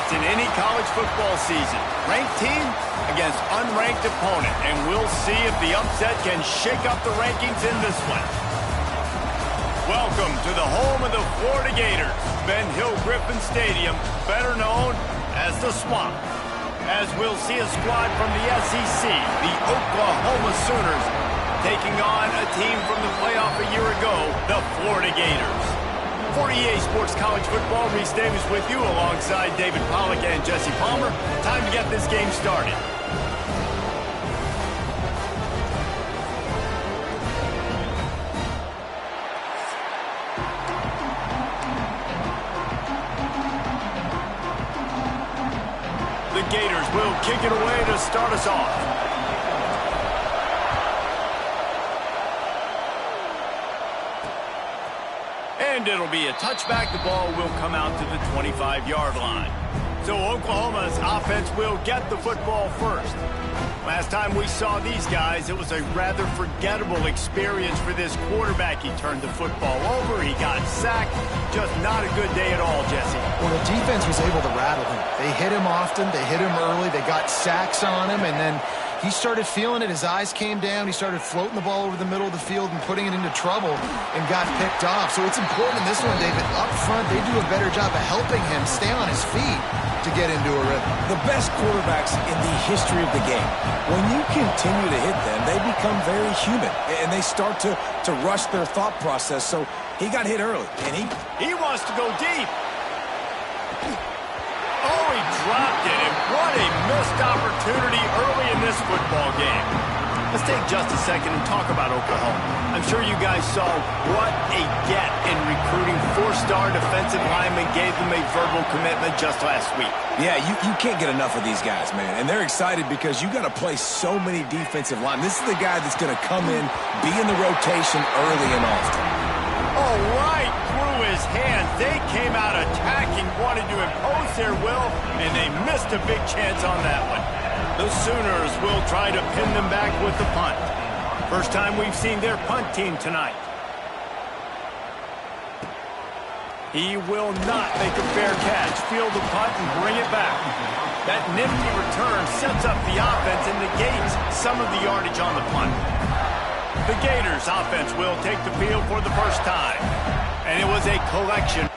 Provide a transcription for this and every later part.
upsets in any college football season. Ranked team against unranked opponent, and we'll see if the upset can shake up the rankings in this one. Welcome to the home of the Florida Gators, Ben Hill Griffin Stadium, better known as the Swamp. As we'll see a squad from the SEC, the Oklahoma Sooners, taking on a team from the playoff a year ago, the Florida Gators. For EA Sports College Football, Reese Davis with you alongside David Pollack and Jesse Palmer. Time to get this game started. The Gators will kick it away to start us off. And it'll be a touchback. The ball will come out to the 25-yard line. So Oklahoma's offense will get the football first. Last time we saw these guys, it was a rather forgettable experience for this quarterback. He turned the football over. He got sacked. Just not a good day at all, Jesse. Well, the defense was able to rattle him. They hit him often. They hit him early. They got sacks on him, and then he started feeling it. His eyes came down. He started floating the ball over the middle of the field and putting it into trouble and got picked off. So it's important in this one, David. Up front, they do a better job of helping him stay on his feet to get into a rhythm. The best quarterbacks in the history of the game, when you continue to hit them, they become very human, and they start to rush their thought process. So he got hit early, and he wants to go deep. Oh, he dropped it, and what a missed opportunity early in this football game. Let's take just a second and talk about Oklahoma. I'm sure you guys saw what a get in recruiting. Four-star defensive linemen gave them a verbal commitment just last week. Yeah, you can't get enough of these guys, man. And they're excited because you got to play so many defensive linemen. This is the guy that's going to come in, be in the rotation early and often. Oh, right through his hands. They came out attacking, wanted to impose their will, and they missed a big chance on that one. The Sooners will try to pin them back with the punt. First time we've seen their punt team tonight. He will not make a fair catch. Field the punt and bring it back. That nifty return sets up the offense and negates some of the yardage on the punt. The Gators offense will take the field for the first time. And it was a collection.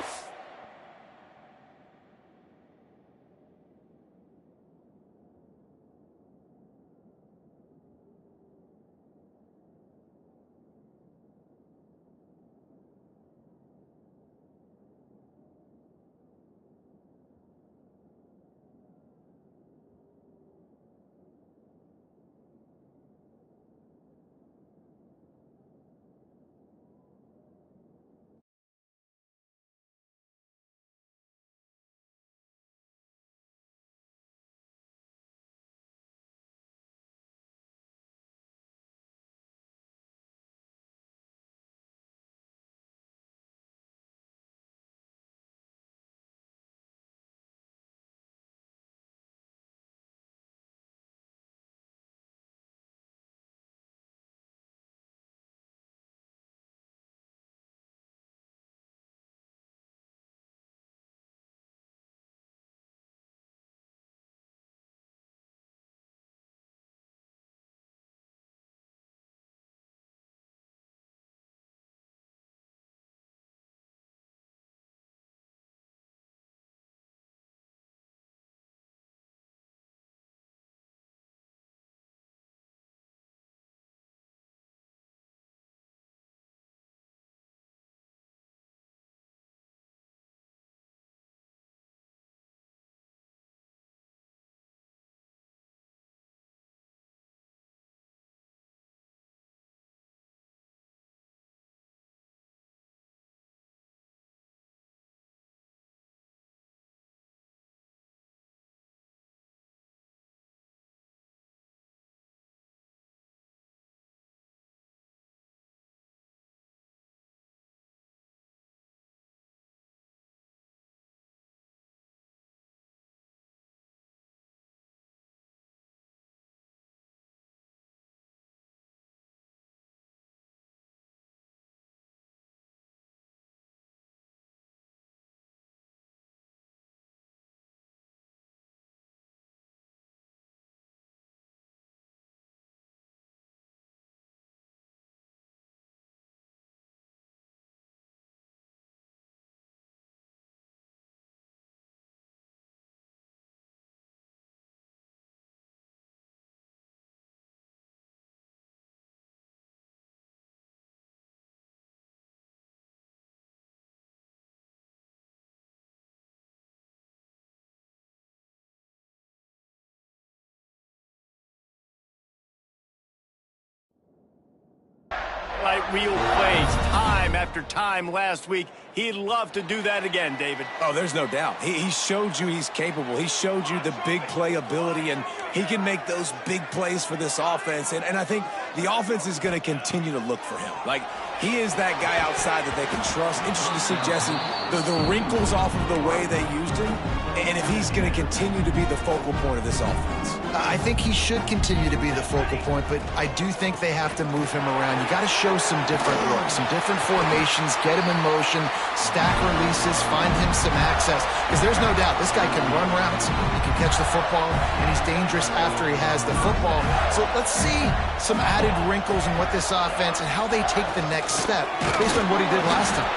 highlight reel plays time after time last week. He'd love to do that again, David. Oh, there's no doubt. He showed you he's capable. He showed you the big play ability, and he can make those big plays for this offense. And I think the offense is going to continue to look for him. Like, he is that guy outside that they can trust. Interesting to see, Jesse, the wrinkles off of the way they used him, and if he's going to continue to be the focal point of this offense. I think he should continue to be the focal point, but I do think they have to move him around. You got to show some different looks, some different formations, get him in motion, stack releases, find him some access. Because there's no doubt, this guy can run routes, he can catch the football, and he's dangerous after he has the football. So let's see some added wrinkles in what this offense and how they take the next step based on what he did last time.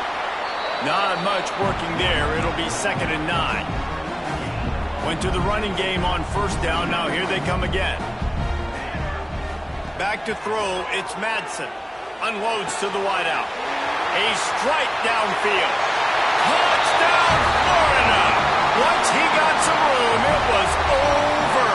Not much working there. It'll be 2nd and 9. Went to the running game on 1st down. Now here they come again. Back to throw. It's Madsen. Unloads to the wideout. A strike downfield. Touchdown, Florida! Once he got some room, it was over.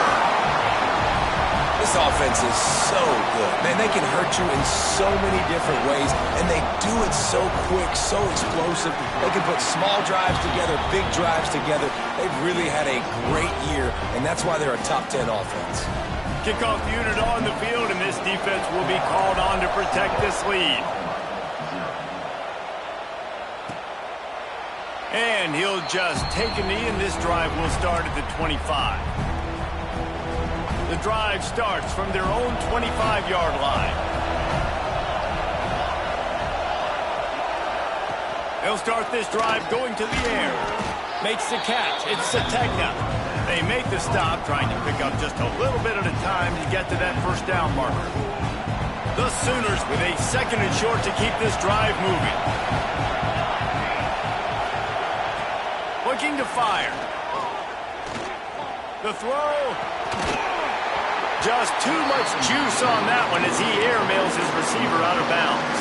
This offense is so good. Man, they can hurt you in so many different ways, and they do it so quick, so explosive. They can put small drives together, big drives together. They've really had a great year, and that's why they're a top 10 offense. Kickoff unit on the field, and this defense will be called on to protect this lead. And he'll just take a knee, and this drive will start at the 25. The drive starts from their own 25-yard line. They'll start this drive going to the air. Makes the catch. It's Sategna. They make the stop, trying to pick up just a little bit at a time to get to that 1st down marker. The Sooners with a 2nd and short to keep this drive moving. Looking to fire. The throw. Just too much juice on that one as he airmails his receiver out of bounds.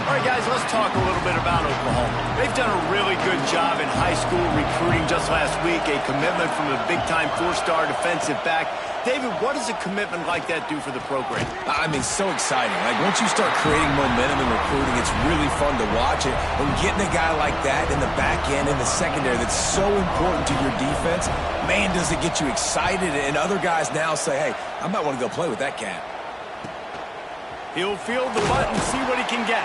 All right, guys, let's talk a little bit about Oklahoma. They've done a really good job in high school recruiting just last week, a commitment from a big-time 4-star defensive back. David, what does a commitment like that do for the program? I mean, so exciting. Like, once you start creating momentum in recruiting, it's really fun to watch it. And getting a guy like that in the back end, in the secondary, that's so important to your defense, man, does it get you excited. And other guys now say, hey, I might want to go play with that cat. He'll field the butt and see what he can get.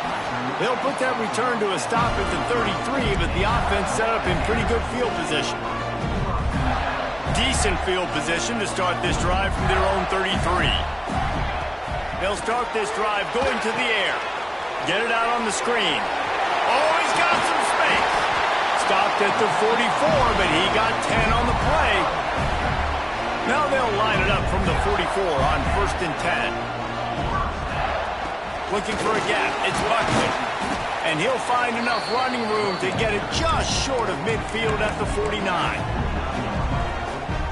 They'll put that return to a stop at the 33, but the offense set up in pretty good field position. Decent field position to start this drive from their own 33. They'll start this drive going to the air. Get it out on the screen. Oh, he's got some space. Stopped at the 44, but he got 10 on the play. Now they'll line it up from the 44 on 1st and 10. Looking for a gap. It's Buckley. And he'll find enough running room to get it just short of midfield at the 49.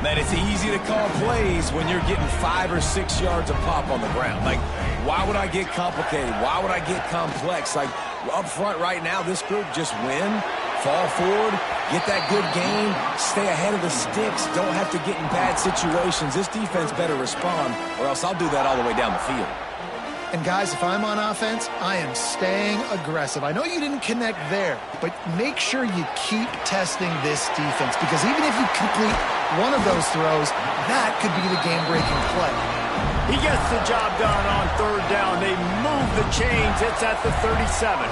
Man, it's easy to call plays when you're getting 5 or 6 yards of pop on the ground. Like, why would I get complicated? Why would I get complex? Like, up front right now, this group just win, fall forward, get that good game, stay ahead of the sticks, don't have to get in bad situations. This defense better respond, or else I'll do that all the way down the field. And guys, if I'm on offense, I am staying aggressive. I know you didn't connect there, but make sure you keep testing this defense, because even if you complete one of those throws, that could be the game-breaking play. He gets the job done on 3rd down. They move the chains. It's at the 37.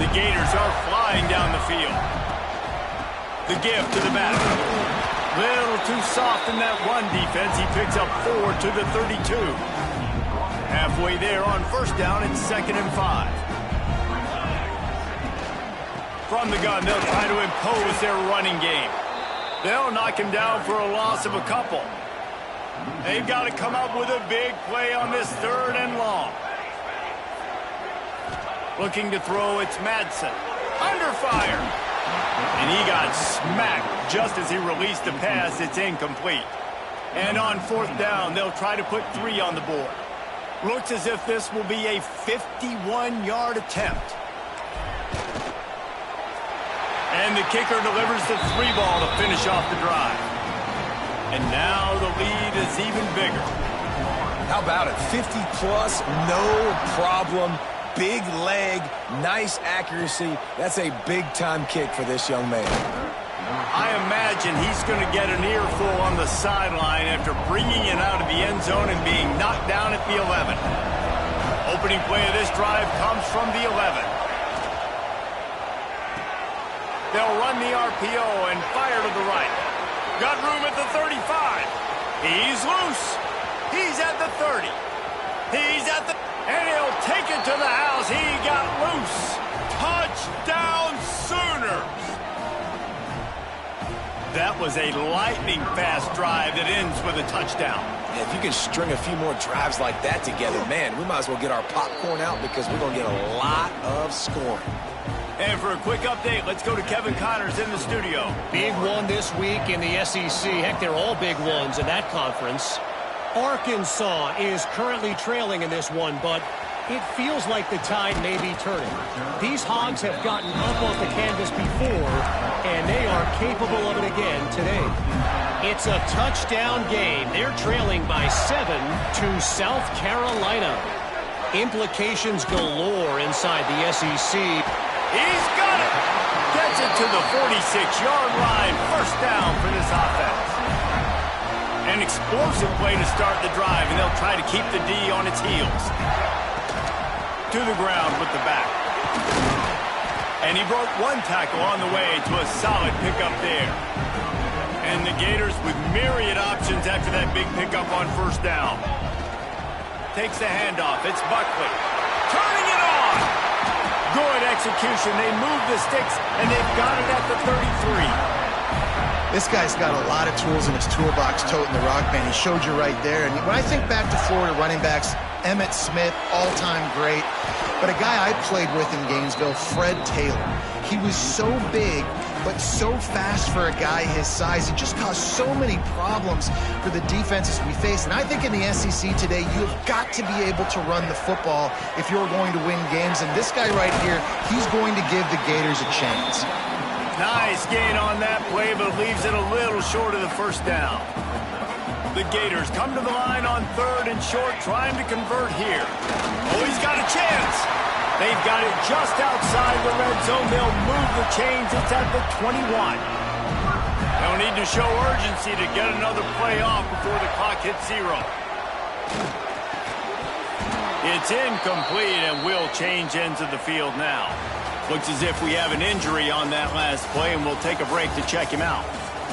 The Gators are flying down the field. The give to the back. Little too soft in that run defense. He picks up 4 to the 32. Halfway there on 1st down, it's 2nd and 5. From the gun, they'll try to impose their running game. They'll knock him down for a loss of a couple. They've got to come up with a big play on this 3rd and long. Looking to throw, it's Madsen. Under fire. And he got smacked just as he released the pass. It's incomplete. And on 4th down, they'll try to put 3 on the board. Looks as if this will be a 51-yard attempt. And the kicker delivers the 3 ball to finish off the drive. And now the lead is even bigger. How about it? 50-plus, no problem. big leg, nice accuracy. That's a big-time kick for this young man. I imagine he's going to get an earful on the sideline after bringing it out of the end zone and being knocked down at the 11. Opening play of this drive comes from the 11. They'll run the RPO and fire to the right. Got room at the 35. He's loose. He's at the 30. He's at the... And he'll take it to the house. He got loose. Touchdown Sooners. That was a lightning-fast drive that ends with a touchdown. Yeah, if you can string a few more drives like that together, man, we might as well get our popcorn out because we're going to get a lot of scoring. And for a quick update, let's go to Kevin Connors in the studio. Big one this week in the SEC. Heck, they're all big ones in that conference. Arkansas is currently trailing in this one, but it feels like the tide may be turning. These Hogs have gotten up off the canvas before, and they are capable of it again today. It's a touchdown game. They're trailing by 7 to South Carolina. Implications galore inside the SEC. He's got it. Gets it to the 46-yard line. First down for this offense. An explosive play to start the drive, and they'll try to keep the D on its heels. To the ground with the back. And he broke one tackle on the way to a solid pickup there. And the Gators with myriad options after that big pickup on first down. Takes the handoff. It's Buckley. Turning it on. Good execution. They move the sticks, and they've got it at the 33. This guy's got a lot of tools in his toolbox toting the rock band. He showed you right there. And when I think back to Florida running backs, Emmitt Smith, all-time great. But a guy I played with in Gainesville, Fred Taylor. He was so big, but so fast for a guy his size. He just caused so many problems for the defenses we face. And I think in the SEC today, you have got to be able to run the football if you're going to win games. And this guy right here, he's going to give the Gators a chance. Nice gain on that play, but leaves it a little short of the first down. The Gators come to the line on third and short, trying to convert here. Oh, he's got a chance. They've got it just outside the red zone. They'll move the chains. It's at the 21. They'll need to show urgency to get another play off before the clock hits 0. It's incomplete, and we'll change ends of the field now. Looks as if we have an injury on that last play, and we'll take a break to check him out.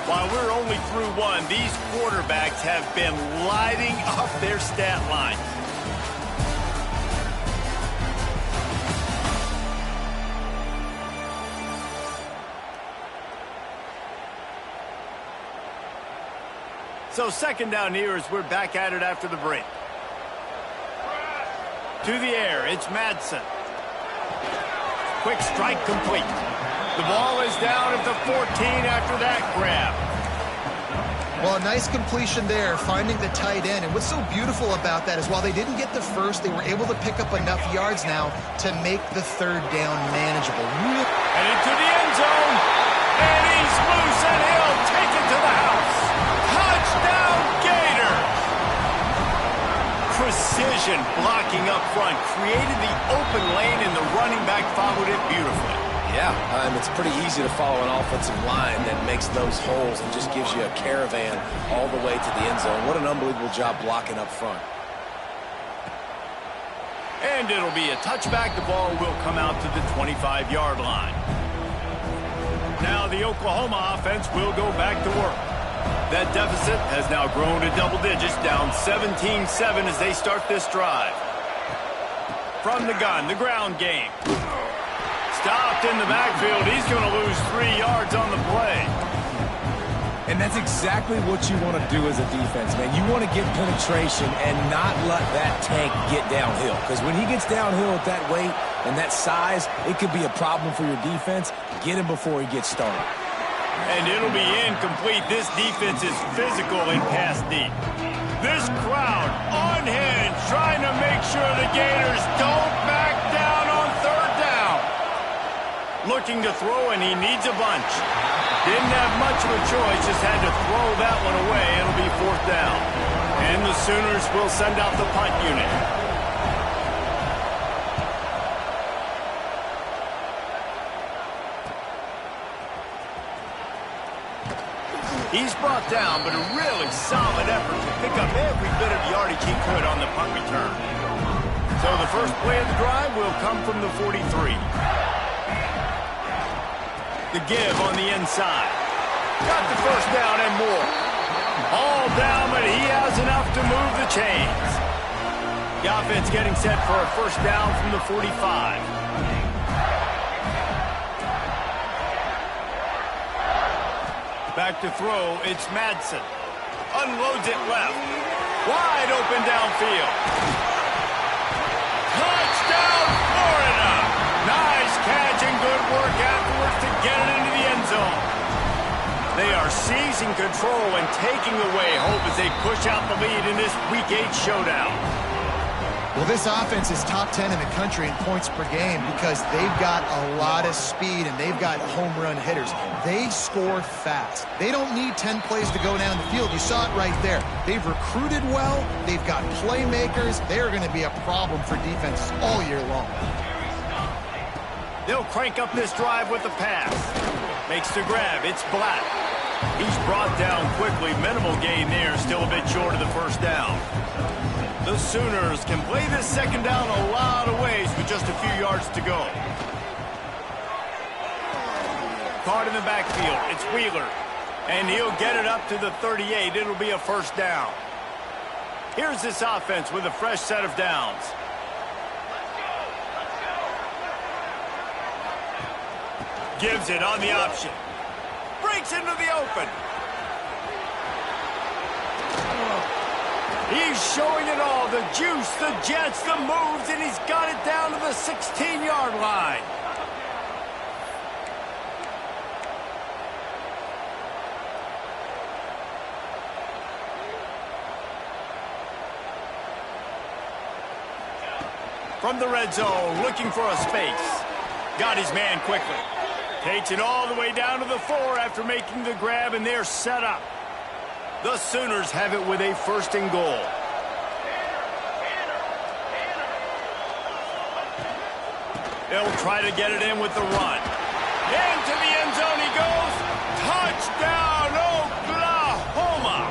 While we're only through one, these quarterbacks have been lighting up their stat line. So second down here as we're back at it after the break. To the air, it's Madsen. Quick strike complete. The ball is down at the 14 after that grab. Well, a nice completion there, finding the tight end. And what's so beautiful about that is while they didn't get the first, they were able to pick up enough yards now to make the third down manageable. And into the end zone. And he's loose, and he'll take it to the house. Touchdown, Gator! Precision blocking up front created the open lane, and the running back followed it beautifully. Yeah, it's pretty easy to follow an offensive line that makes those holes and just gives you a caravan all the way to the end zone. What an unbelievable job blocking up front. And it'll be a touchback. The ball will come out to the 25-yard line. Now the Oklahoma offense will go back to work. That deficit has now grown to double digits, down 17-7 as they start this drive. From the gun, the ground game. Stopped in the backfield. He's going to lose 3 yards on the play. And that's exactly what you want to do as a defense, man. You want to get penetration and not let that tank get downhill. Because when he gets downhill at that weight and that size, it could be a problem for your defense. Get him before he gets started. And it'll be incomplete. This defense is physical and pass deep. This crowd unhinged, trying to make sure the Gators don't back down on third down. Looking to throw, and he needs a bunch. Didn't have much of a choice, just had to throw that one away. It'll be fourth down. And the Sooners will send out the punt unit. He's brought down, but a really solid effort to pick up every bit of yardage he could on the punt return. So the first play of the drive will come from the 43. The give on the inside. Got the first down and more. All down, but he has enough to move the chains. The offense getting set for a first down from the 45. Back to throw, it's Madsen. Unloads it left. Wide open downfield. Touchdown, Florida! Nice catch and good work afterwards to get it into the end zone. They are seizing control and taking away hope as they push out the lead in this Week 8 showdown. Well, this offense is top 10 in the country in points per game because they've got a lot of speed and they've got home run hitters. They score fast. They don't need 10 plays to go down the field. You saw it right there. They've recruited well. They've got playmakers. They're going to be a problem for defenses all year long. They'll crank up this drive with the pass. Makes the grab. It's Black. He's brought down quickly. Minimal gain there. Still a bit short of the first down. The Sooners can play this second down a lot of ways with just a few yards to go. Caught in the backfield. It's Wheeler. And he'll get it up to the 38. It'll be a first down. Here's this offense with a fresh set of downs. Gives it on the option. Breaks into the open. He's showing it all. The juice, the jets, the moves, and he's got it down to the 16-yard line. From the red zone, looking for a space. Got his man quickly. Takes it all the way down to the 4 after making the grab, and they're set up. The Sooners have it with a first and goal. They'll try to get it in with the run. Into the end zone he goes. Touchdown, Oklahoma!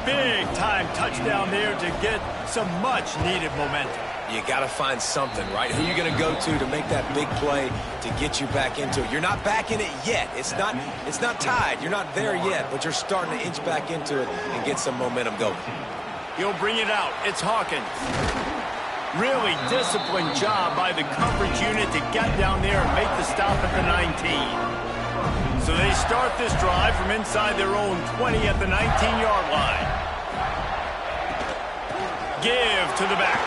Big-time touchdown there to get some much-needed momentum. You got to find something, right? Who are you going to go to make that big play to get you back into it? You're not back in it yet. It's not tied. You're not there yet, but you're starting to inch back into it and get some momentum going. He'll bring it out. It's Hawkins. Really disciplined job by the coverage unit to get down there and make the stop at the 19. So they start this drive from inside their own 20 at the 19-yard line. Give to the back.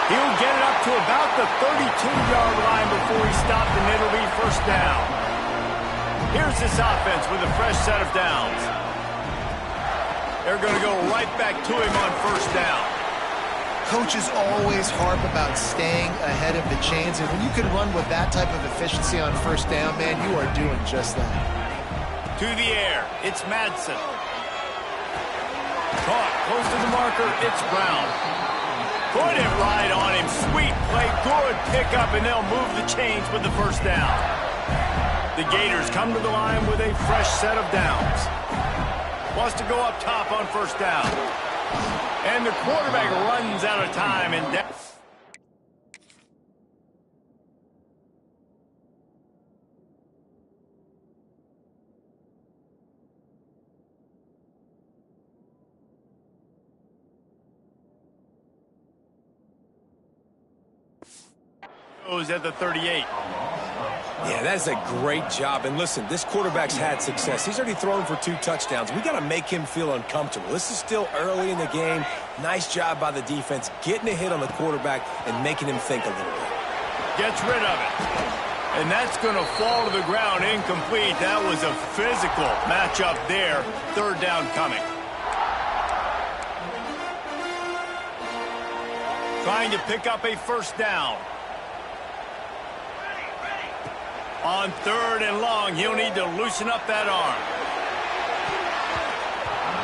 He'll get it up to about the 32-yard line before he stopped, and it'll be first down. Here's this offense with a fresh set of downs. They're going to go right back to him on first down. Coaches always harp about staying ahead of the chains, and when you can run with that type of efficiency on first down, man, you are doing just that. To the air, it's Madsen. Caught close to the marker, it's Brown. Put it right on him. Sweet play, good pickup, and they'll move the chains with the first down. The Gators come to the line with a fresh set of downs. Wants to go up top on first down. And the quarterback runs out of time. And goes at the 38. Yeah, that's a great job. And listen, this quarterback's had success. He's already thrown for 2 touchdowns. We got to make him feel uncomfortable. This is still early in the game. Nice job by the defense, getting a hit on the quarterback and making him think a little bit. Gets rid of it. And that's going to fall to the ground incomplete. That was a physical matchup there. Third down coming. Trying to pick up a first down. On third and long, he'll need to loosen up that arm.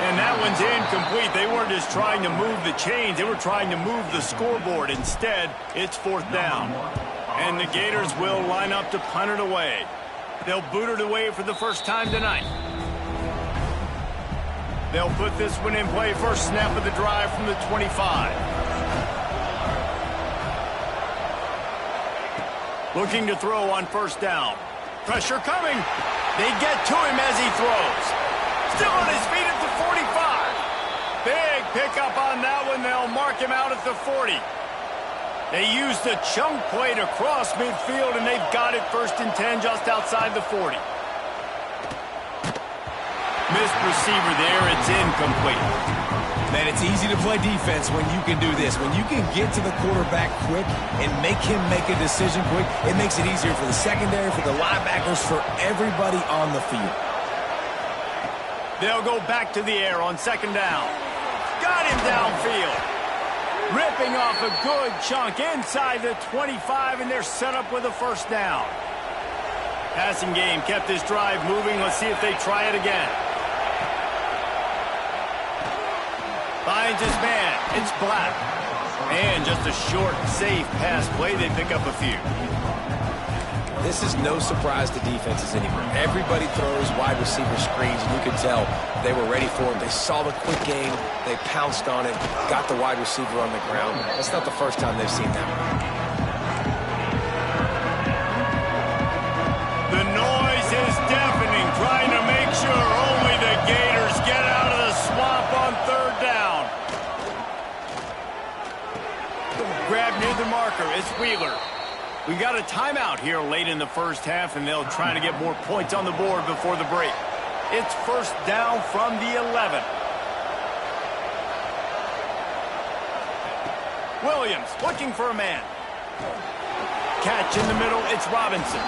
And that one's incomplete. They weren't just trying to move the chains. They were trying to move the scoreboard. Instead, it's fourth down. And the Gators will line up to punt it away. They'll boot it away for the first time tonight. They'll put this one in play. First snap of the drive from the 25. Looking to throw on first down. Pressure coming. They get to him as he throws. Still on his feet at the 45. Big pickup on that one. They'll mark him out at the 40. They used a chunk play to cross midfield, and they've got it first and 10 just outside the 40. Missed receiver there. It's incomplete. Man, it's easy to play defense when you can do this. When you can get to the quarterback quick and make him make a decision quick, it makes it easier for the secondary, for the linebackers, for everybody on the field. They'll go back to the air on second down. Got him downfield. Ripping off a good chunk inside the 25, and they're set up with a first down. Passing game kept this drive moving. Let's see if they try it again. Finds his man. It's Black. And just a short, safe pass play. They pick up a few. This is no surprise to defenses anymore. Everybody throws wide receiver screens, and you can tell they were ready for it. They saw the quick game. They pounced on it, got the wide receiver on the ground. That's not the first time they've seen that. The noise is deafening, trying to make sure only the Gators get out of the swamp on third down. Grab near the marker. It's Wheeler. We got a timeout here late in the first half, and they'll try to get more points on the board before the break. It's first down from the 11. Williams looking for a man. Catch in the middle. It's Robinson.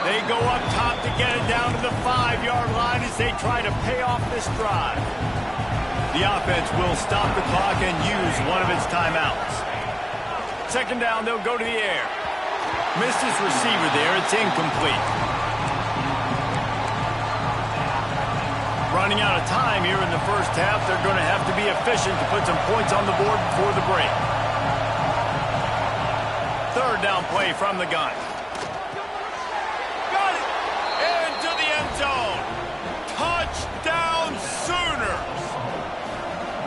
They go up top to get it down to the 5-yard line as they try to pay off this drive. The offense will stop the clock and use one of its timeouts. Second down, they'll go to the air. Missed his receiver there. It's incomplete. Running out of time here in the first half. They're going to have to be efficient to put some points on the board before the break. Third down play from the gun. Got it! Into the end zone. Touchdown Sooners!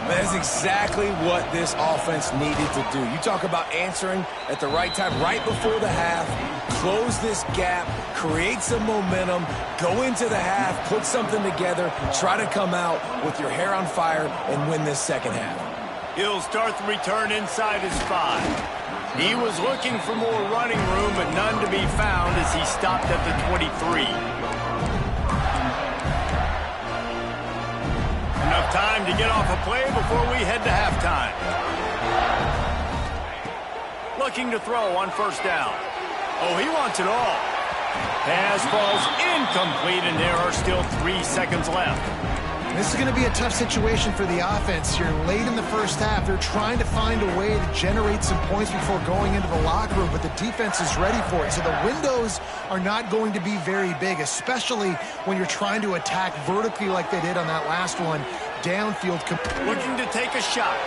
That's exactly what this offense needed to do. You talk about answering at the right time, right before the half, close this gap, create some momentum, go into the half, put something together, try to come out with your hair on fire and win this second half. He'll start the return inside his 5. He was looking for more running room, but none to be found as he stopped at the 23. Enough time to get off a play before we head to halftime. Looking to throw on first down. Oh, he wants it all. Pass falls incomplete, and there are still 3 seconds left. This is going to be a tough situation for the offense here. Late in the first half, they're trying to find a way to generate some points before going into the locker room, but the defense is ready for it. So the windows are not going to be very big, especially when you're trying to attack vertically like they did on that last one, downfield. Looking to take a shot.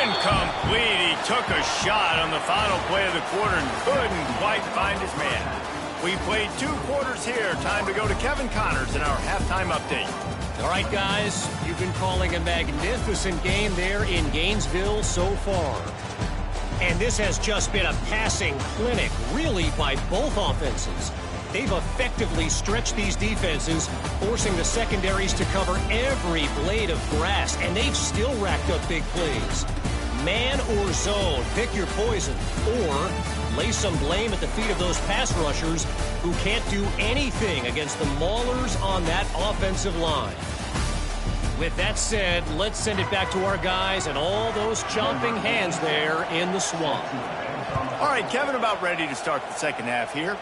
Incomplete. He took a shot on the final play of the quarter and couldn't quite find his man. We played 2 quarters here. Time to go to Kevin Connors in our halftime update. All right, guys, you've been calling a magnificent game there in Gainesville so far. And this has just been a passing clinic, really, by both offenses. They've effectively stretched these defenses, forcing the secondaries to cover every blade of grass, and they've still racked up big plays. Man or zone, pick your poison, or lay some blame at the feet of those pass rushers who can't do anything against the maulers on that offensive line. With that said, let's send it back to our guys and all those chomping hands there in the swamp. All right, Kevin, about ready to start the second half here.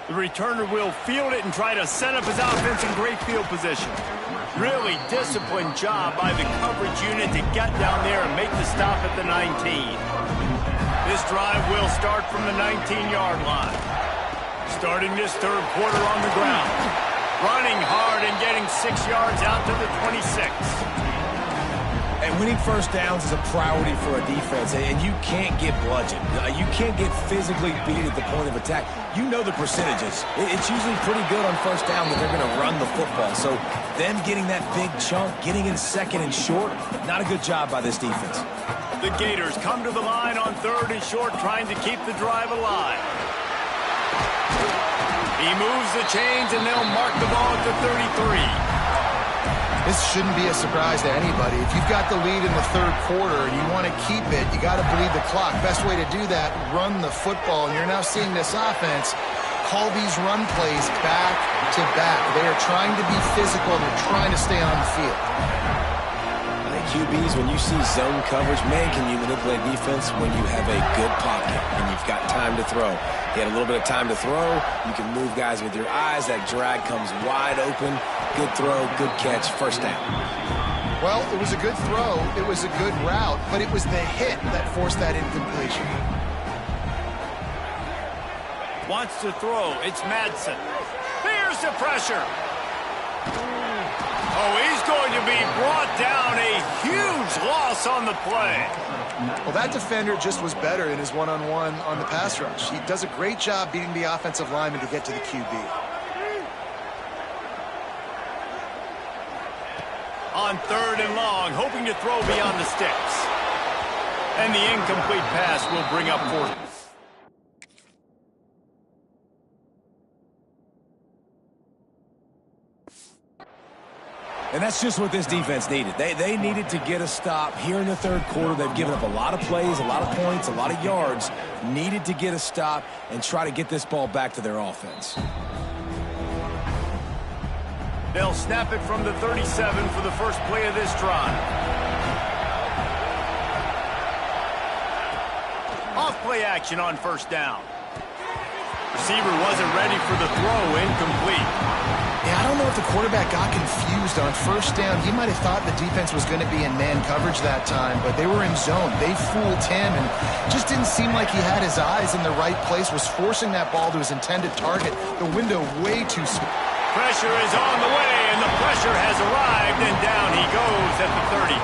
The returner will field it and try to set up his offense in great field position. Really disciplined job by the coverage unit to get down there and make the stop at the 19. This drive will start from the 19-yard line. Starting this third quarter on the ground. Running hard and getting 6 yards out to the 26. And winning first downs is a priority for a defense, and you can't get bludgeoned. You can't get physically beat at the point of attack. You know the percentages. It's usually pretty good on first down that they're going to run the football. So them getting that big chunk, getting in second and short, not a good job by this defense. The Gators come to the line on 3rd and short, trying to keep the drive alive. He moves the chains, and they'll mark the ball at the 33. This shouldn't be a surprise to anybody. If you've got the lead in the 3rd quarter and you want to keep it, you got to bleed the clock. Best way to do that, run the football. And you're now seeing this offense call these run plays back to back. They are trying to be physical. They're trying to stay on the field. QBs, when you see zone coverage, man, can you manipulate defense when you have a good pocket and you've got time to throw. He had a little bit of time to throw. You can move guys with your eyes. That drag comes wide open. Good throw, good catch, first down. Well, it was a good throw. It was a good route, but it was the hit that forced that incompletion. Wants to throw. It's Madsen. There's the pressure. Oh, he's going to be brought down. A huge loss on the play. Well, that defender just was better in his one-on-one on the pass rush. He does a great job beating the offensive lineman to get to the QB. On 3rd and long, hoping to throw beyond the sticks. And the incomplete pass will bring up 4th. And that's just what this defense needed. They needed to get a stop here in the 3rd quarter. They've given up a lot of plays, a lot of points, a lot of yards. Needed to get a stop and try to get this ball back to their offense. They'll snap it from the 37 for the first play of this drive. Off play action on 1st down. Receiver wasn't ready for the throw, incomplete. Yeah, I don't know if the quarterback got confused on 1st down. He might have thought the defense was going to be in man coverage that time, but they were in zone. They fooled him and just didn't seem like he had his eyes in the right place, was forcing that ball to his intended target. The window way too small. Pressure is on the way, and the pressure has arrived, and down he goes at the 30.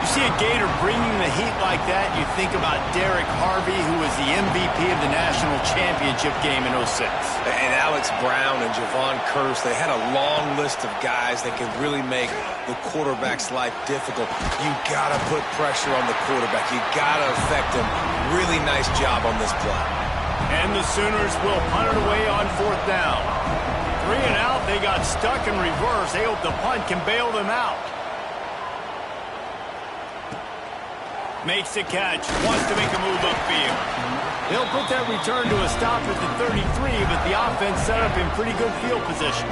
You see a Gator bringing the heat like that, you think about Derek Harvey, who was the MVP of the national championship game in 06. And Alex Brown and Javon Curse, they had a long list of guys that could really make the quarterback's life difficult. You got to put pressure on the quarterback. You got to affect him. Really nice job on this play. And the Sooners will punt it away on 4th down. 3 and out, they got stuck in reverse. They hope the punt can bail them out. Makes the catch, wants to make a move upfield. They'll put that return to a stop at the 33, but the offense set up in pretty good field position.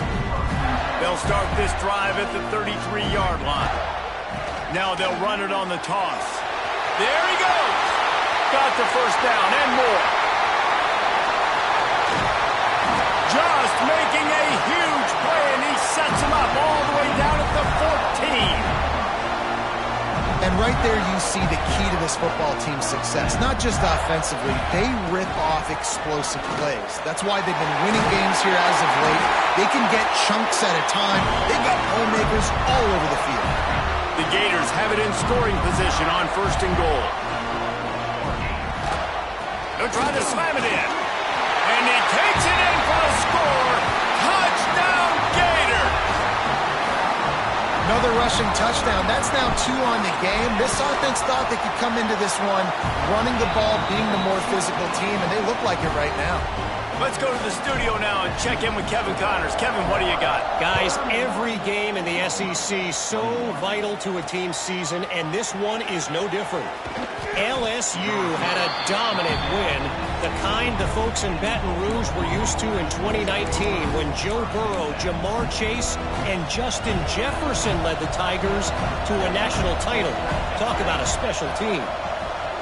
They'll start this drive at the 33-yard line. Now they'll run it on the toss. There he goes! Got the first down and more. Just making a huge play, and he sets him up all the way down at the 14. And right there you see the key to this football team's success. Not just offensively, they rip off explosive plays. That's why they've been winning games here as of late. They can get chunks at a time. They've got playmakers all over the field. The Gators have it in scoring position on 1st and goal. They'll try to slam it in. And he takes it in for a score. Touchdown, Gators! Another rushing touchdown. That's now 2 on the game. This offense thought they could come into this one running the ball, being the more physical team, and they look like it right now. Let's go to the studio now and check in with Kevin Connors. Kevin, what do you got? Guys, every game in the SEC so vital to a team's season, and this one is no different. LSU had a dominant win, the kind the folks in Baton Rouge were used to in 2019 when Joe Burrow, Jamar Chase, and Justin Jefferson led the Tigers to a national title. Talk about a special team.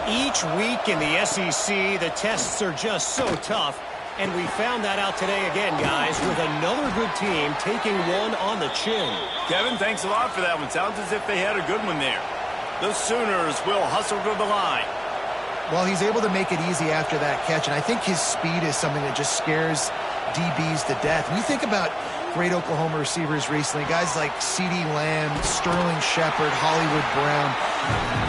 Each week in the SEC, the tests are just so tough. And we found that out today again, guys, with another good team taking one on the chin. Kevin, thanks a lot for that one. Sounds as if they had a good one there. The Sooners will hustle to the line. Well, he's able to make it easy after that catch, and I think his speed is something that just scares DBs to death. When you think about great Oklahoma receivers recently, guys like CeeDee Lamb, Sterling Shepard, Hollywood Brown,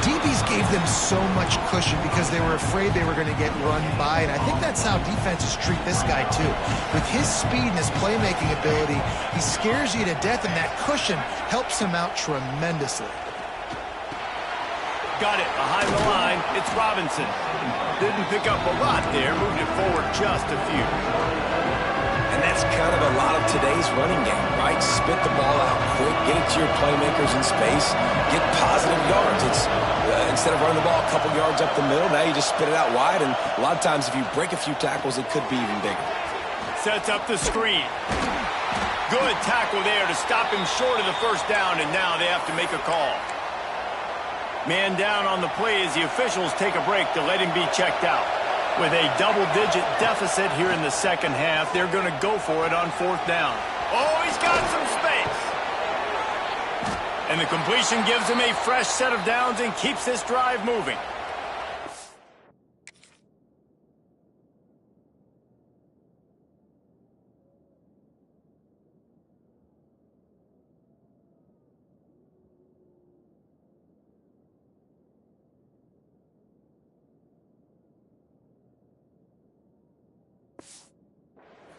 DBs gave them so much cushion because they were afraid they were going to get run by, and I think that's how defenses treat this guy too. With his speed and his playmaking ability, he scares you to death, and that cushion helps him out tremendously. Got it behind the line. It's Robinson. Didn't pick up a lot there. Moved it forward just a few. And that's kind of a lot of today's running game, right? Spit the ball out quick, get it to your playmakers in space, get positive yards. It's instead of running the ball a couple yards up the middle, now you just spit it out wide, and a lot of times if you break a few tackles, it could be even bigger. Sets up the screen. Good tackle there to stop him short of the first down, and now they have to make a call. Man down on the play as the officials take a break to let him be checked out. With a double-digit deficit here in the second half, they're going to go for it on fourth down. Oh, he's got some space. And the completion gives him a fresh set of downs and keeps this drive moving.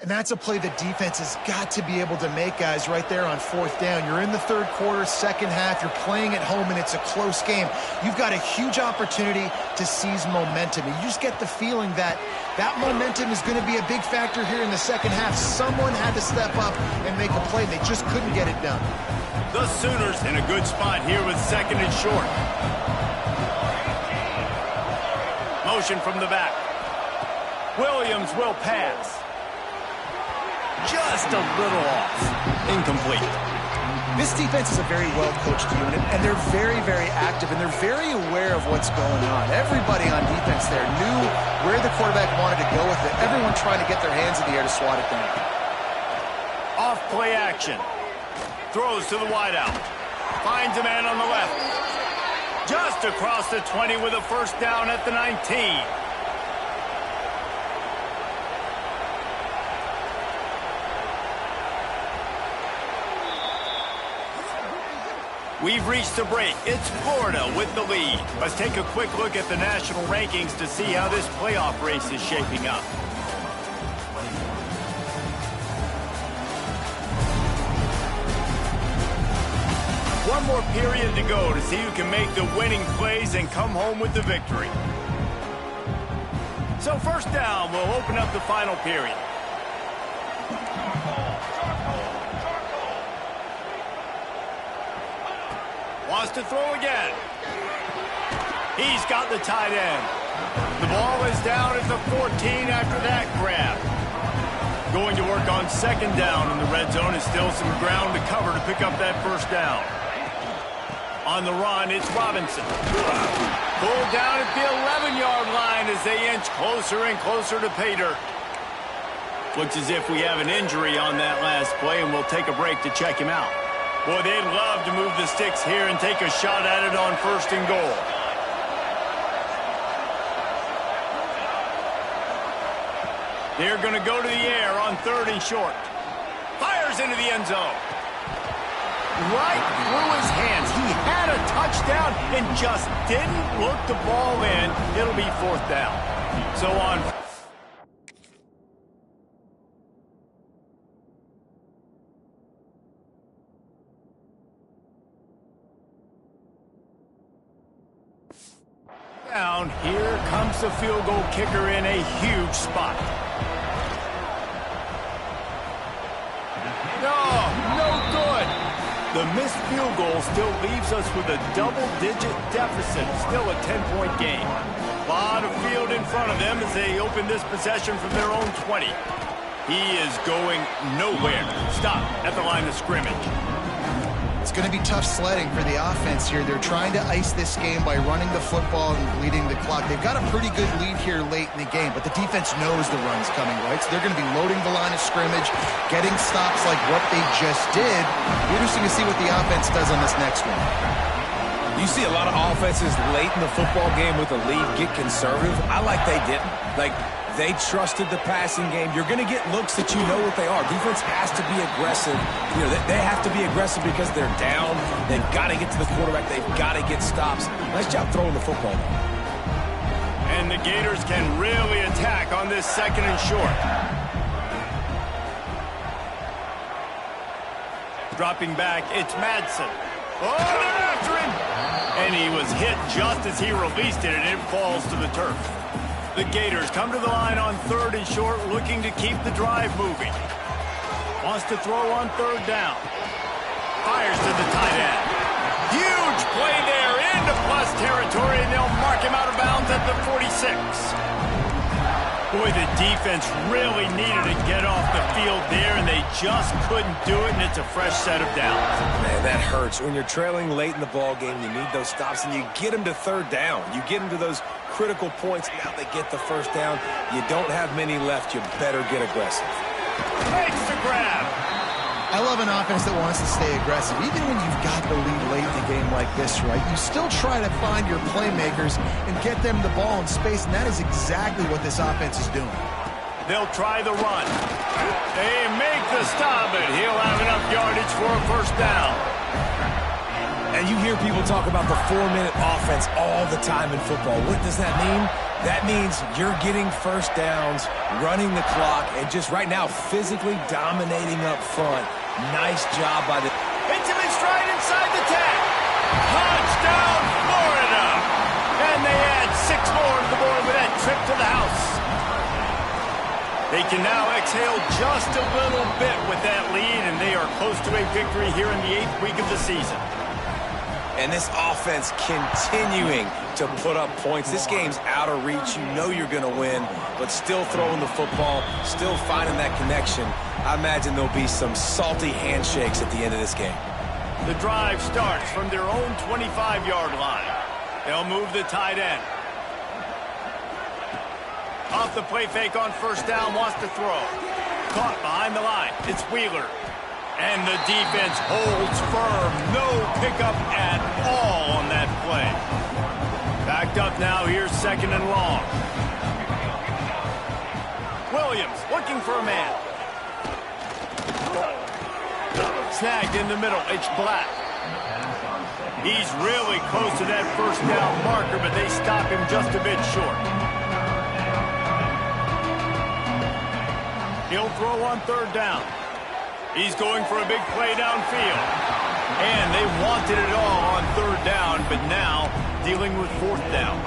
And that's a play the defense has got to be able to make, guys, right there on fourth down. You're in the third quarter, second half. You're playing at home, and it's a close game. You've got a huge opportunity to seize momentum. And you just get the feeling that that momentum is going to be a big factor here in the second half. Someone had to step up and make a play. They just couldn't get it done. The Sooners in a good spot here with second and short. Motion from the back. Williams will pass. Just a little off. Incomplete. This defense is a very well-coached unit, and they're very, very active, and they're very aware of what's going on. Everybody on defense there knew where the quarterback wanted to go with it. Everyone trying to get their hands in the air to swat it down. Off play action. Throws to the wideout. Finds a man on the left. Just across the 20 with a first down at the 19. We've reached the break. It's Florida with the lead. Let's take a quick look at the national rankings to see how this playoff race is shaping up. One more period to go to see who can make the winning plays and come home with the victory. So first down, we'll open up the final period. Wants to throw again. He's got the tight end. The ball is down at the 14 after that grab. Going to work on second down in the red zone. Is still some ground to cover to pick up that first down. On the run, it's Robinson. Pulled down at the 11-yard line as they inch closer and closer to pay dirt. Looks as if we have an injury on that last play, and we'll take a break to check him out. Boy, they'd love to move the sticks here and take a shot at it on first and goal. They're going to go to the air on third and short. Fires into the end zone. Right through his hands. He had a touchdown and just didn't look the ball in. It'll be fourth down. So on. Down. Here comes the field goal kicker in a huge spot. No good. The missed field goal still leaves us with a double-digit deficit. Still a 10-point game. A lot of field in front of them as they open this possession from their own 20. He is going nowhere. Stop at the line of scrimmage. It's going to be tough sledding for the offense here. They're trying to ice this game by running the football and bleeding the clock. They've got a pretty good lead here late in the game, but the defense knows the run's coming, right? So they're going to be loading the line of scrimmage, getting stops like what they just did. Interesting to see what the offense does on this next one. You see a lot of offenses late in the football game with a lead get conservative. I like they didn't. Like, They trusted the passing game. You're going to get looks that you know what they are. Defense has to be aggressive. You know, they have to be aggressive because they're down. They've got to get to the quarterback. They've got to get stops. Nice job throwing the football. And the Gators can really attack on this 2nd and short. Dropping back, it's Madsen. Oh, they're after him! And he was hit just as he released it, and it falls to the turf. The Gators come to the line on 3rd and short, looking to keep the drive moving. Wants to throw on 3rd down. Fires to the tight end. Huge play there into plus territory, and they'll mark him out of bounds at the 46. Boy, the defense really needed to get off the field there, and they just couldn't do it, and it's a fresh set of downs. Man, that hurts. When you're trailing late in the ball game, you need those stops, and you get them to 3rd down. You get them to those critical points. Now they get the 1st down. You don't have many left. You better get aggressive. Makes the grab. I love an offense that wants to stay aggressive. Even when you've got the lead late in a game like this, right, you still try to find your playmakers and get them the ball in space, and that is exactly what this offense is doing. They'll try the run. They make the stop, but he'll have enough yardage for a 1st down. And you hear people talk about the 4-minute offense all the time in football. What does that mean? That means you're getting 1st downs, running the clock, and just right now physically dominating up front. Nice job by the... Hits him in stride inside the 10. Touchdown, Florida! And they add 6 more to the board with that trip to the house. They can now exhale just a little bit with that lead, and they are close to a victory here in the 8th week of the season. And this offense continuing to put up points. This game's out of reach. You know you're going to win, but still throwing the football, still finding that connection. I imagine there'll be some salty handshakes at the end of this game. The drive starts from their own 25-yard line. They'll move the tight end. Off the play fake on 1st down, wants to throw. Caught behind the line. It's Wheeler. And the defense holds firm. No pickup at all on that play. Backed up now. Here's 2nd and long. Williams looking for a man. Snagged in the middle. It's Black. He's really close to that 1st down marker, but they stop him just a bit short. He'll throw on 3rd down. He's going for a big play downfield. And they wanted it all on 3rd down, but now dealing with 4th down.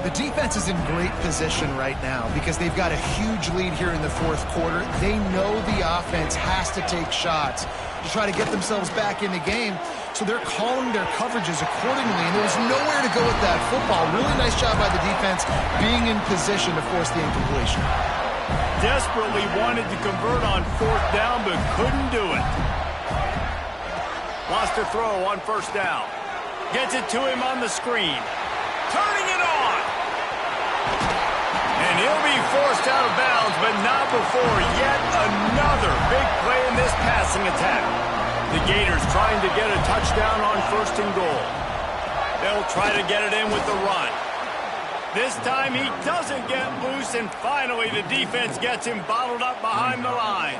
The defense is in great position right now because they've got a huge lead here in the 4th quarter. They know the offense has to take shots to try to get themselves back in the game, so they're calling their coverages accordingly, and there's nowhere to go with that football. Really nice job by the defense being in position to force the incompletion. Desperately wanted to convert on 4th down, but couldn't do it. Wants to throw on 1st down. Gets it to him on the screen. Turning it on. And he'll be forced out of bounds, but not before yet another big play in this passing attack. The Gators trying to get a touchdown on 1st and goal. They'll try to get it in with the run. This time he doesn't get loose, and finally the defense gets him bottled up behind the line.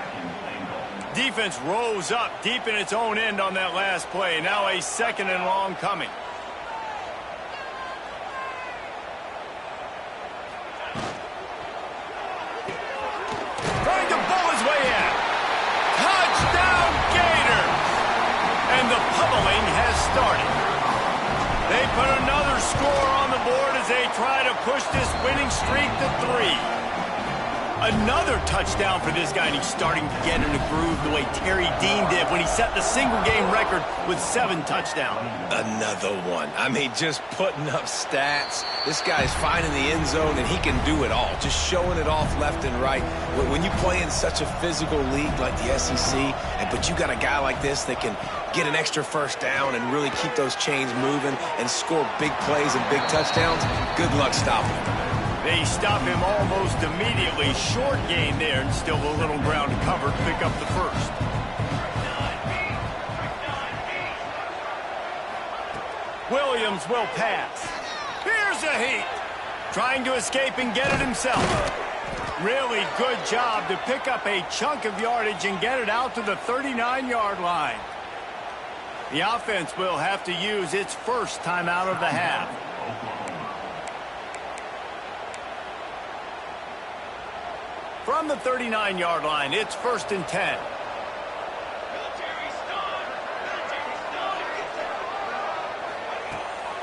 Defense rose up deep in its own end on that last play. Now a 2nd and long coming. Trying to pull his way in. Touchdown Gators! And the pummeling has started. They put another score on the board as they try to push this winning streak to 3. Another touchdown for this guy, and he's starting to get in a groove the way Terry Dean did when he set the single-game record with 7 touchdowns. Another one. I mean, just putting up stats. This guy's finding the end zone, and he can do it all, just showing it off left and right. When you play in such a physical league like the SEC, but you got a guy like this that can get an extra 1st down and really keep those chains moving and score big plays and big touchdowns, good luck stopping him. They stop him almost immediately. Short gain there, and still a little ground to cover to pick up the 1st. Williams will pass. Here's a heat. Trying to escape and get it himself. Really good job to pick up a chunk of yardage and get it out to the 39-yard line. The offense will have to use its first timeout of the half. From the 39-yard line, it's 1st and 10.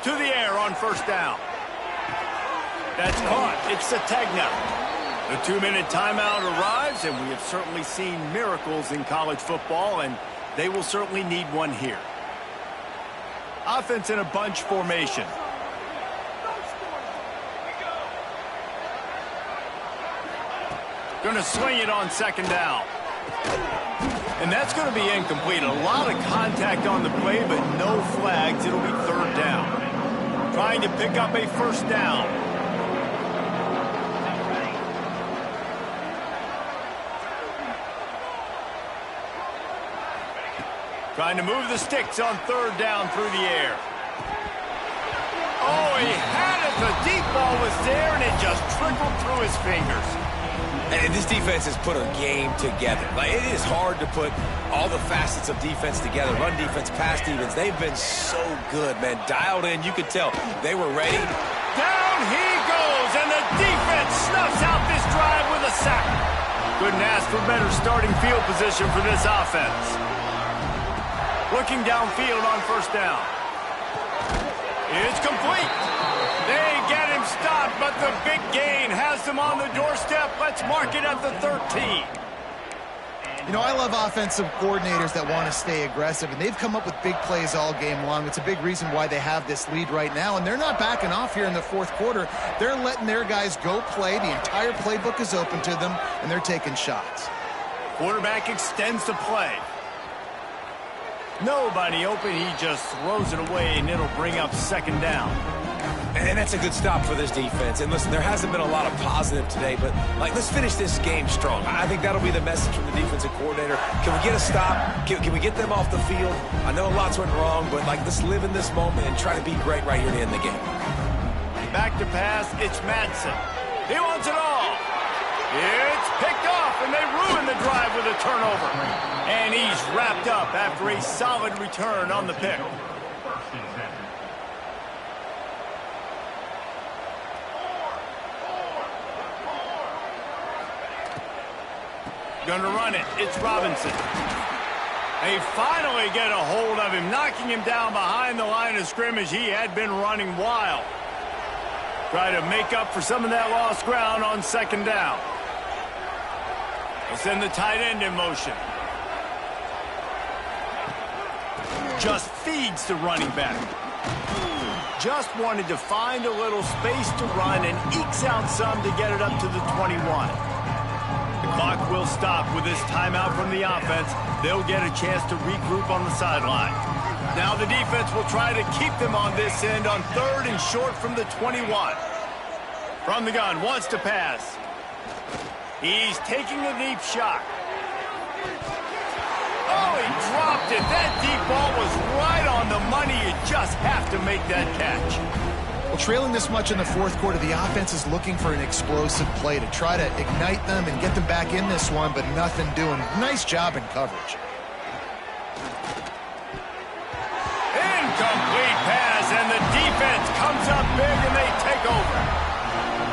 To the air on 1st down. That's caught. It's Sategna. The 2-minute timeout arrives, and we have certainly seen miracles in college football, and they will certainly need one here. Offense in a bunch formation. Going to swing it on 2nd down. And that's going to be incomplete. A lot of contact on the play, but no flags. It'll be 3rd down. Trying to pick up a 1st down. Trying to move the sticks on 3rd down through the air. Oh, he had it. The deep ball was there, and it just trickled through his fingers. And this defense has put a game together. Like, it is hard to put all the facets of defense together. Run defense, pass defense. They've been so good, man. Dialed in. You could tell they were ready. Down he goes, and the defense snuffs out this drive with a sack. Couldn't ask for better starting field position for this offense. Looking downfield on 1st down. It's complete. They get him stopped, but the big gain has them on the doorstep. Let's mark it at the 13. You know, I love offensive coordinators that want to stay aggressive, and they've come up with big plays all game long. It's a big reason why they have this lead right now, and they're not backing off here in the 4th quarter. They're letting their guys go play. The entire playbook is open to them, and they're taking shots. Quarterback extends the play. Nobody open. He just throws it away, and it'll bring up 2nd down. And that's a good stop for this defense. And listen, there hasn't been a lot of positive today, but, like, let's finish this game strong. I think that'll be the message from the defensive coordinator. Can we get a stop? Can we get them off the field? I know lots went wrong, but, like, let's live in this moment and try to be great right here to end the game. Back to pass. It's Madsen. He wants it all. It's picked off, and they ruin the drive with a turnover. And he's wrapped up after a solid return on the pick. Gonna run it. It's Robinson. They finally get a hold of him, knocking him down behind the line of scrimmage. He had been running wild. Try to make up for some of that lost ground on 2nd down. They'll send the tight end in motion. Just feeds the running back. Just wanted to find a little space to run and ekes out some to get it up to the 21. The clock will stop with this timeout from the offense. They'll get a chance to regroup on the sideline. Now the defense will try to keep them on this end on 3rd and short from the 21. From the gun, wants to pass. He's taking a deep shot. Oh, he dropped it. That deep ball was right on the money. You just have to make that catch. Well, trailing this much in the 4th quarter, the offense is looking for an explosive play to try to ignite them and get them back in this one, but nothing doing. Nice job in coverage. Incomplete pass, and the defense comes up big, and they take over.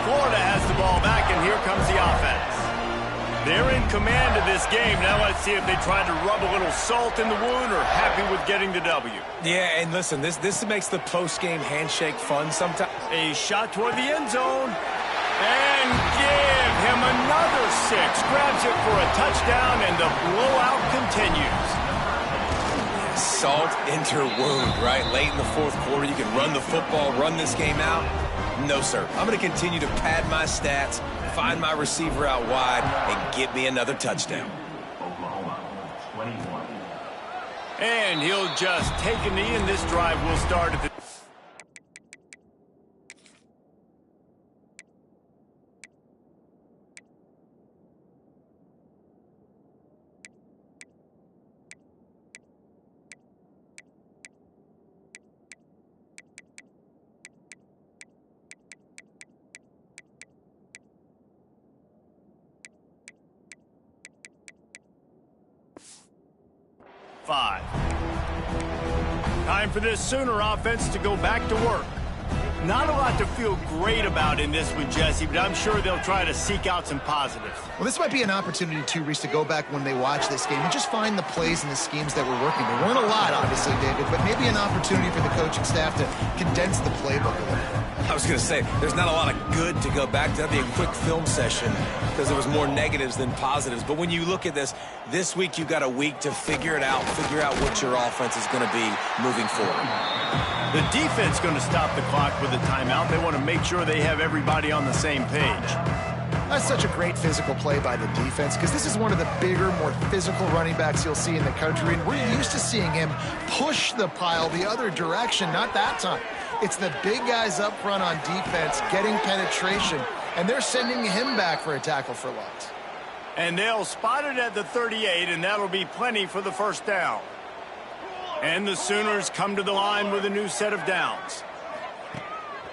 Florida has the ball back, and here comes the offense. They're in command of this game. Now let's see if they try to rub a little salt in the wound or happy with getting the W. Yeah, and listen, this makes the post-game handshake fun sometimes. A shot toward the end zone. And give him another 6. Grabs it for a touchdown, and the blowout continues. Salt enter wound, right? Late in the 4th quarter, you can run the football, run this game out. No, sir. I'm going to continue to pad my stats, find my receiver out wide, and get me another touchdown. And he'll just take a knee, and this drive will start at the 5. Time for this Sooner offense to go back to work. Not a lot to feel great about in this one, Jesse, but I'm sure they'll try to seek out some positives. Well, this might be an opportunity, too, Reese, to go back when they watch this game and just find the plays and the schemes that were working. There weren't a lot, obviously, David, but maybe an opportunity for the coaching staff to condense the playbook a little. I was going to say, there's not a lot of good to go back to. That'd be a quick film session because there was more negatives than positives. But when you look at this week you've got a week to figure it out, figure out what your offense is going to be moving forward. The defense going to stop the clock with a timeout. They want to make sure they have everybody on the same page. That's such a great physical play by the defense because this is one of the bigger, more physical running backs you'll see in the country, and we're used to seeing him push the pile the other direction. Not that time. It's the big guys up front on defense getting penetration, and they're sending him back for a tackle for loss. And they'll spot it at the 38, and that'll be plenty for the first down. And the Sooners come to the line with a new set of downs.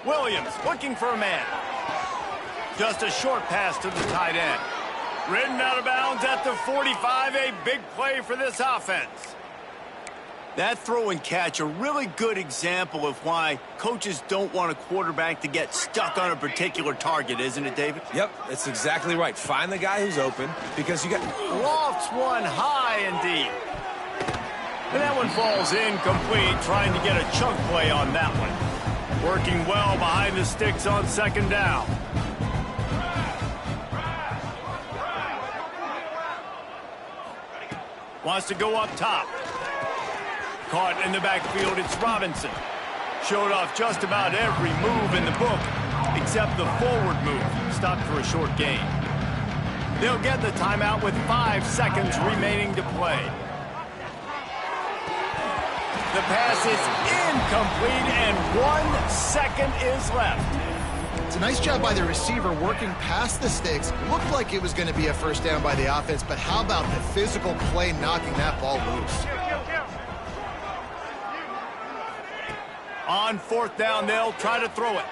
Williams looking for a man. Just a short pass to the tight end. Ridden out of bounds at the 45, a big play for this offense. That throw and catch, a really good example of why coaches don't want a quarterback to get stuck on a particular target, isn't it, David? Yep, that's exactly right. Find the guy who's open because you got... Lofts one high and deep. And that one falls incomplete, trying to get a chunk play on that one. Working well behind the sticks on second down. Wants to go up top. Caught in the backfield, it's Robinson. Showed off just about every move in the book, except the forward move. Stopped for a short gain. They'll get the timeout with 5 seconds remaining to play. The pass is incomplete, and 1 second is left. It's a nice job by the receiver working past the sticks. Looked like it was going to be a first down by the offense, but how about the physical play knocking that ball loose? On fourth down, they'll try to throw it.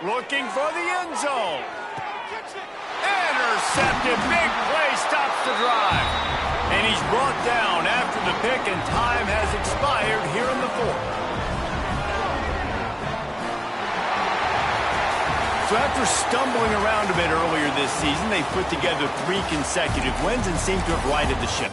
Looking for the end zone. Intercepted. Big play stops the drive. And he's brought down after the pick, and time has expired here in the fourth. So after stumbling around a bit earlier this season, they put together 3 consecutive wins and seem to have righted the ship.